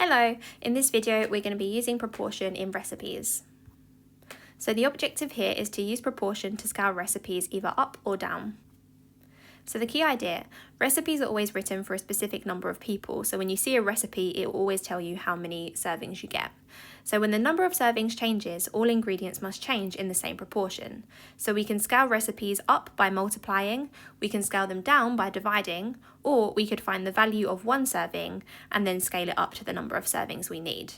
Hello, in this video we're going to be using proportion in recipes. So the objective here is to use proportion to scale recipes either up or down. So the key idea, recipes are always written for a specific number of people, so when you see a recipe it will always tell you how many servings you get. So when the number of servings changes, all ingredients must change in the same proportion. So we can scale recipes up by multiplying, we can scale them down by dividing, or we could find the value of one serving and then scale it up to the number of servings we need.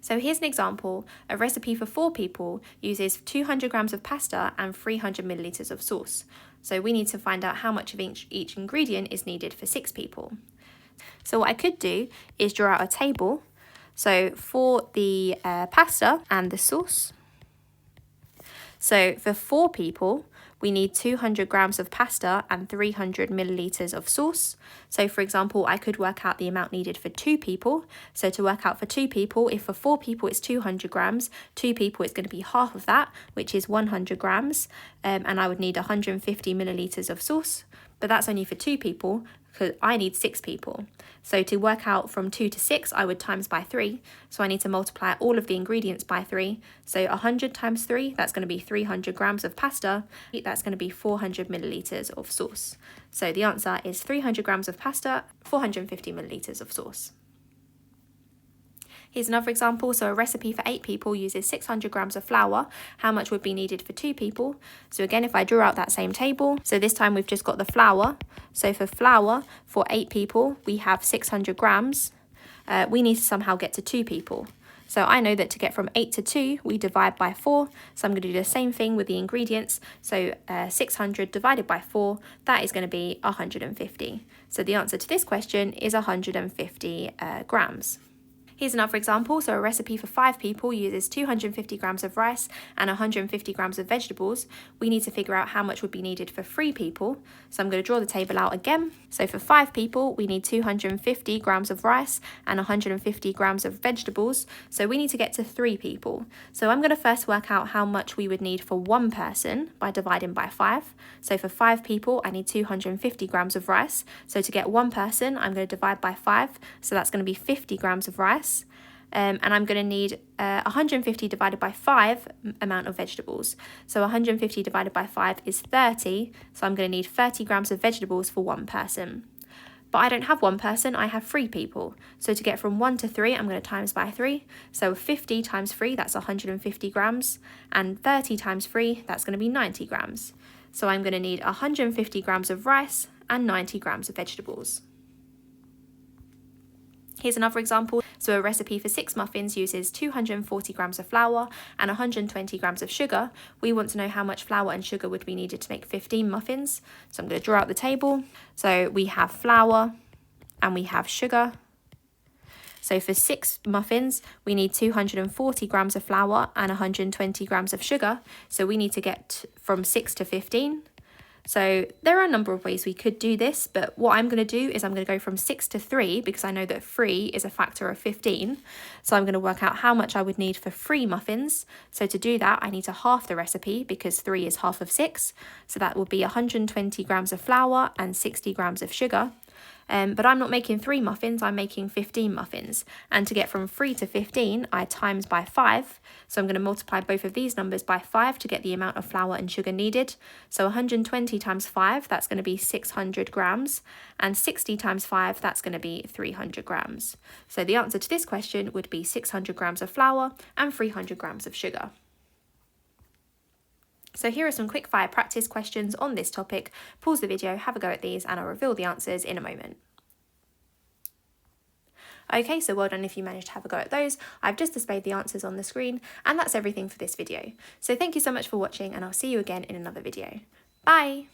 So here's an example. A recipe for 4 people uses 200 grams of pasta and 300 millilitres of sauce. So we need to find out how much of each ingredient is needed for 6 people. So what I could do is draw out a table. So for the pasta and the sauce. So for 4 people, we need 200 grams of pasta and 300 millilitres of sauce. So for example, I could work out the amount needed for 2 people. So to work out for 2 people, if for 4 people it's 200 grams, 2 people it's going to be half of that, which is 100 grams. And I would need 150 millilitres of sauce, but that's only for 2 people because I need 6 people. So to work out from 2 to 6, I would times by 3. So I need to multiply all of the ingredients by 3. So 100 times 3, that's going to be 300 grams of pasta. That's going to be 400 millilitres of sauce. So the answer is 300 grams of pasta, 450 millilitres of sauce. Here's another example. So a recipe for 8 people uses 600 grams of flour. How much would be needed for 2 people? So again, if I draw out that same table, so this time we've just got the flour. So for flour, for 8 people, we have 600 grams. We need to somehow get to 2 people. So I know that to get from 8 to 2, we divide by 4. So I'm going to do the same thing with the ingredients. So 600 divided by 4, that is going to be 150. So the answer to this question is 150 grams. Here's another example. So a recipe for 5 people uses 250 grams of rice and 150 grams of vegetables. We need to figure out how much would be needed for 3 people. So I'm going to draw the table out again. So for 5 people, we need 250 grams of rice and 150 grams of vegetables. So we need to get to 3 people. So I'm going to first work out how much we would need for 1 person by dividing by 5. So for 5 people, I need 250 grams of rice. So to get 1 person, I'm going to divide by 5. So that's going to be 50 grams of rice. And I'm going to need 150 divided by 5 amount of vegetables. So 150 divided by 5 is 30. So I'm going to need 30 grams of vegetables for 1 person. But I don't have 1 person, I have 3 people. So to get from 1 to 3, I'm going to times by 3. So 50 times 3, that's 150 grams. And 30 times 3, that's going to be 90 grams. So I'm going to need 150 grams of rice and 90 grams of vegetables. Here's another example. So a recipe for 6 muffins uses 240 grams of flour and 120 grams of sugar. We want to know how much flour and sugar would be needed to make 15 muffins. So I'm going to draw out the table. So we have flour and we have sugar. So for 6 muffins, we need 240 grams of flour and 120 grams of sugar. So we need to get from 6 to 15. So there are a number of ways we could do this, but what I'm going to do is I'm going to go from 6 to 3 because I know that 3 is a factor of 15. So I'm going to work out how much I would need for 3 muffins. So to do that, I need to half the recipe because 3 is half of 6. So that will be 120 grams of flour and 60 grams of sugar. But I'm not making 3 muffins, I'm making 15 muffins. And to get from 3 to 15, I times by 5. So I'm going to multiply both of these numbers by 5 to get the amount of flour and sugar needed. So 120 times 5, that's going to be 600 grams. And 60 times 5, that's going to be 300 grams. So the answer to this question would be 600 grams of flour and 300 grams of sugar. So here are some quick fire practice questions on this topic. Pause the video, have a go at these, and I'll reveal the answers in a moment. Okay, so well done if you managed to have a go at those. I've just displayed the answers on the screen, and that's everything for this video. So thank you so much for watching, and I'll see you again in another video. Bye!